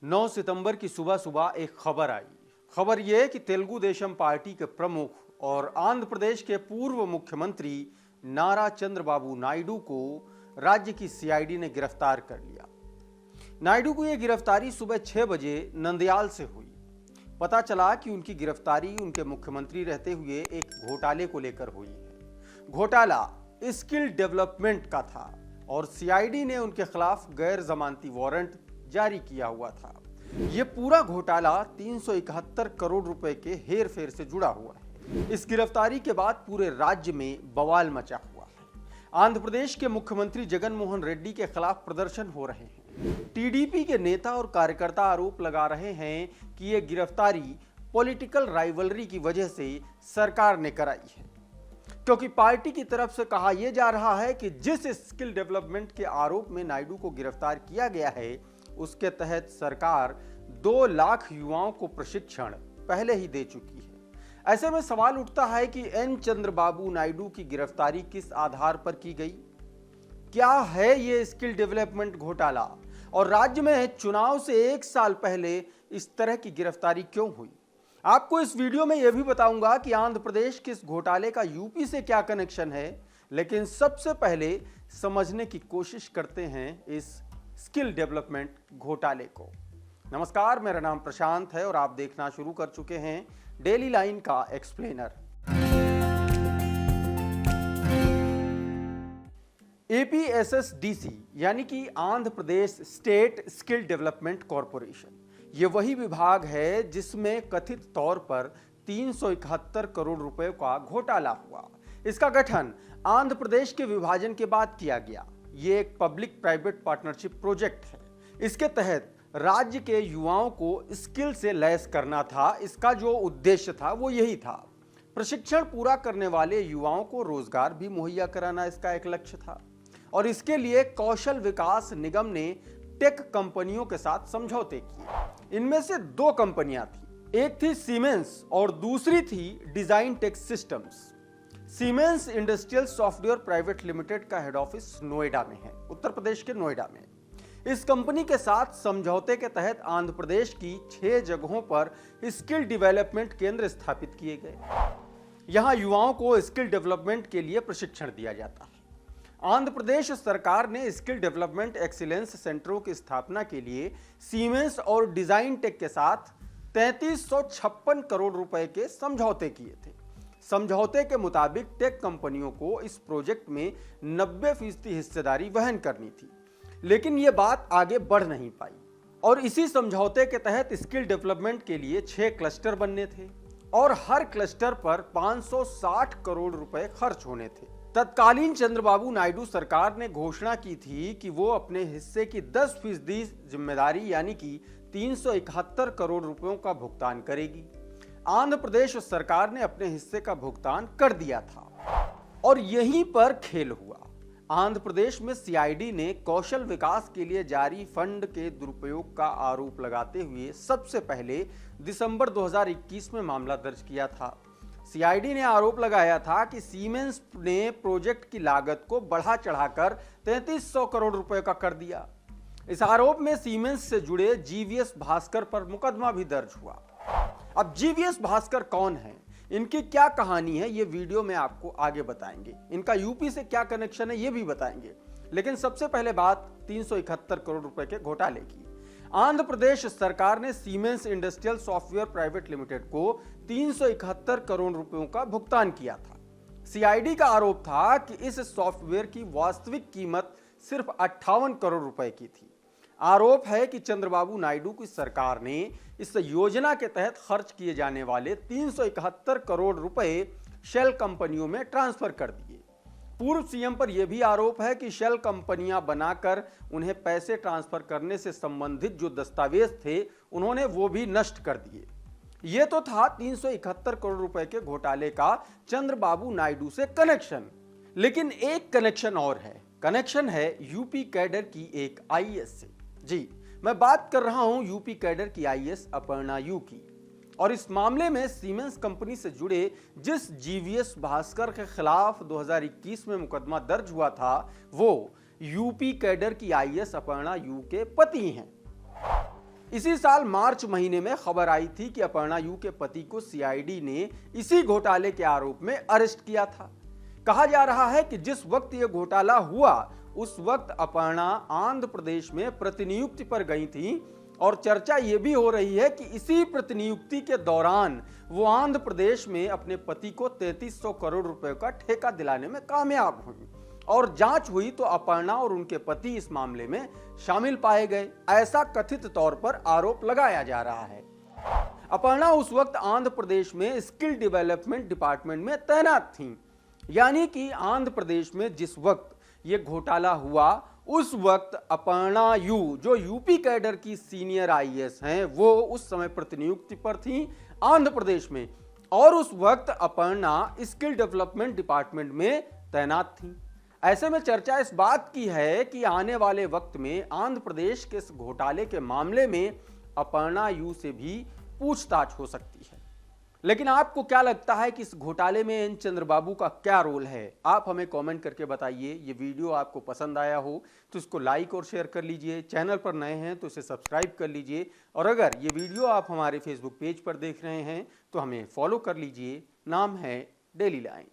9 सितंबर की सुबह सुबह एक खबर आई। खबर यह कि तेलुगु देशम पार्टी के प्रमुख और आंध्र प्रदेश के पूर्व मुख्यमंत्री नारा चंद्रबाबू नायडू को राज्य की सीआईडी ने गिरफ्तार कर लिया। नायडू की यह गिरफ्तारी सुबह 6 बजे नंदयाल से हुई। पता चला कि उनकी गिरफ्तारी उनके मुख्यमंत्री रहते हुए एक घोटाले को लेकर हुई है। घोटाला स्किल डेवलपमेंट का था और सीआईडी ने उनके खिलाफ गैर जमानती वारंट जारी किया हुआ था। यह पूरा घोटाला 371 करोड़ रुपए के हेर फेर से जुड़ा हुआ है। इस गिरफ्तारी के बाद पूरे राज्य में बवाल मचा हुआ है। आंध्र प्रदेश के मुख्यमंत्री जगन मोहन रेड्डी के खिलाफ प्रदर्शन हो रहे हैं। टीडीपी के नेता और कार्यकर्ता आरोप लगा रहे हैं कि यह गिरफ्तारी पॉलिटिकल राइवलरी की वजह से सरकार ने कराई है, क्योंकि पार्टी की तरफ से कहा यह जा रहा है कि जिस स्किल डेवलपमेंट के आरोप में नायडू को गिरफ्तार किया गया है उसके तहत सरकार 2 लाख युवाओं को प्रशिक्षण पहले ही दे चुकी है। ऐसे में सवाल उठता है कि एन चंद्रबाबू नायडू की गिरफ्तारी किस आधार पर की गई? क्या है ये स्किल डेवलपमेंट घोटाला और राज्य में चुनाव से 1 साल पहले इस तरह की गिरफ्तारी क्यों हुई? आपको इस वीडियो में यह भी बताऊंगा कि आंध्र प्रदेश के इस घोटाले का यूपी से क्या कनेक्शन है। लेकिन सबसे पहले समझने की कोशिश करते हैं इस स्किल डेवलपमेंट घोटाले को। नमस्कार, मेरा नाम प्रशांत है और आप देखना शुरू कर चुके हैं डेली लाइन का एक्सप्लेनर। एपीएसएसडीसी यानी कि Andhra Pradesh state skill development corporation, यह वही विभाग है जिसमें कथित तौर पर 371 करोड़ रुपए का घोटाला हुआ। इसका गठन आंध्र प्रदेश के विभाजन के बाद किया गया। ये एक पब्लिक प्राइवेट पार्टनरशिप प्रोजेक्ट है। इसके तहत राज्य के युवाओं को स्किल से लैस करना था। इसका जो उद्देश्य था वो यही था। प्रशिक्षण पूरा करने वाले युवाओं को रोजगार भी मुहैया कराना इसका एक लक्ष्य था। और इसके लिए कौशल विकास निगम ने टेक कंपनियों के साथ समझौते किए। इनमें से 2 कंपनियां थी, एक थी सीमेंस और दूसरी थी design tech systems. Siemens industrial software private limited का हेड ऑफिस नोएडा में है, उत्तर प्रदेश के नोएडा में। इस कंपनी के साथ समझौते के तहत आंध्र प्रदेश की 6 जगहों पर स्किल डेवलपमेंट केंद्र स्थापित किए गए। यहां युवाओं को स्किल डेवलपमेंट के लिए प्रशिक्षण दिया जाता है। आंध्र प्रदेश सरकार ने स्किल डेवलपमेंट एक्सीलेंस सेंटरों की स्थापना के लिए सीमेंस और डिजाइन टेक के साथ 3356 करोड़ रुपए के समझौते किए थे। समझौते के मुताबिक टेक कंपनियों को इस प्रोजेक्ट में 90% हिस्सेदारी वहन करनी थी, लेकिन यह बात आगे बढ़ नहीं पाई और इसी समझौते के तहत स्किल डेवलपमेंट के लिए 6 क्लस्टर बनने थे और हर क्लस्टर पर 560 करोड़ रुपए खर्च होने थे। तत्कालीन चंद्रबाबू नायडू सरकार ने घोषणा की थी कि वो अपने हिस्से की 10% जिम्मेदारी यानी कि 371 करोड़ रुपयों का भुगतान करेगी। आंध्र प्रदेश सरकार ने अपने हिस्से का भुगतान कर दिया था और यहीं पर खेल हुआ। आंध्र प्रदेश में सीआईडी ने कौशल विकास के लिए जारी फंड के दुरुपयोग का आरोप लगाते हुए सबसे पहले दिसंबर 2021 में मामला दर्ज किया था। सीआईडी ने आरोप लगाया था कि सीमेंस ने प्रोजेक्ट की लागत को बढ़ा चढ़ाकर 3300 करोड़ रुपए का कर दिया। इस आरोप में सीमेंस से जुड़े जीवीएस भास्कर पर मुकदमा भी दर्ज हुआ। अब जीवीएस भास्कर कौन है, इनकी क्या कहानी है, ये वीडियो में आपको आगे बताएंगे। इनका यूपी से क्या कनेक्शन है ये भी बताएंगे। लेकिन सबसे पहले बात 371 करोड़ रुपए के घोटाले की। आंध्र प्रदेश सरकार ने siemens industrial software private limited को 371 करोड़ रुपयों का भुगतान किया था। सीआईडी का आरोप था कि इस सॉफ्टवेयर की वास्तविक कीमत सिर्फ 58 करोड़ रुपए की थी। आरोप है कि चंद्रबाबू नायडू की सरकार ने इस योजना के तहत खर्च किए जाने वाले 371 करोड़ रुपए शेल कंपनियों में ट्रांसफर कर दिए। पूर्व सीएम पर यह भी आरोप है कि शेल कंपनियां बनाकर उन्हें पैसे ट्रांसफर करने से संबंधित जो दस्तावेज थे उन्होंने वो भी नष्ट कर दिए। यह तो था 371 करोड़ रुपए के घोटाले का चंद्रबाबू नायडू से कनेक्शन। लेकिन एक कनेक्शन और है। कनेक्शन है यूपी कैडर की एक आईएएस से। जी, मैं बात कर रहा हूं यूपी कैडर की आईएएस अपर्णा यू की। और इस मामले में सीमेंस कंपनी से जुड़े जिस जीवीएस भास्कर के खिलाफ 2021 में मुकदमा दर्ज हुआ था वो यूपी कैडर की आईएएस अपर्णा यू के पति हैं। इसी साल मार्च महीने में खबर आई थी कि अपर्णा यू के पति को सीआईडी ने इसी घोटाले के आरोप में अरेस्ट किया था। कहा जा रहा है कि जिस वक्त यह घोटाला हुआ उस वक्त अपर्णा आंध्र प्रदेश में प्रतिनियुक्ति पर गई थी और चर्चा यह भी हो रही है कि इसी प्रतिनियुक्ति के दौरान वो आंध्र प्रदेश में अपने पति को 3300 करोड़ रुपए का ठेका दिलाने में कामयाब हुई और जांच हुई तो अपर्णा और उनके पति इस मामले में शामिल पाए गए, ऐसा कथित तौर पर आरोप लगाया जा रहा है। अपर्णा उस वक्त आंध्र प्रदेश में स्किल डेवलपमेंट डिपार्टमेंट में तैनात थीं, यानी कि आंध्र प्रदेश में जिस वक्त यह घोटाला हुआ उस वक्त अपर्णा यू जो यूपी कैडर की सीनियर आईएएस हैं वो उस समय प्रतिनियुक्ति पर थी आंध्र प्रदेश में और उस वक्त अपर्णा स्किल डेवलपमेंट डिपार्टमेंट में तैनात थी। ऐसे में चर्चा इस बात की है कि आने वाले वक्त में आंध्र प्रदेश के इस घोटाले के मामले में अपर्णा यू से भी पूछताछ हो सकती है। लेकिन आपको क्या लगता है कि इस घोटाले में एन चंद्रबाबू का क्या रोल है? आप हमें कमेंट करके बताइए। ये वीडियो आपको पसंद आया हो तो इसको लाइक और शेयर कर लीजिए। चैनल पर नए हैं तो इसे सब्सक्राइब कर लीजिए और अगर ये वीडियो आप हमारे फेसबुक पेज पर देख रहे हैं तो हमें फॉलो कर लीजिए। नाम है डेली लाइन।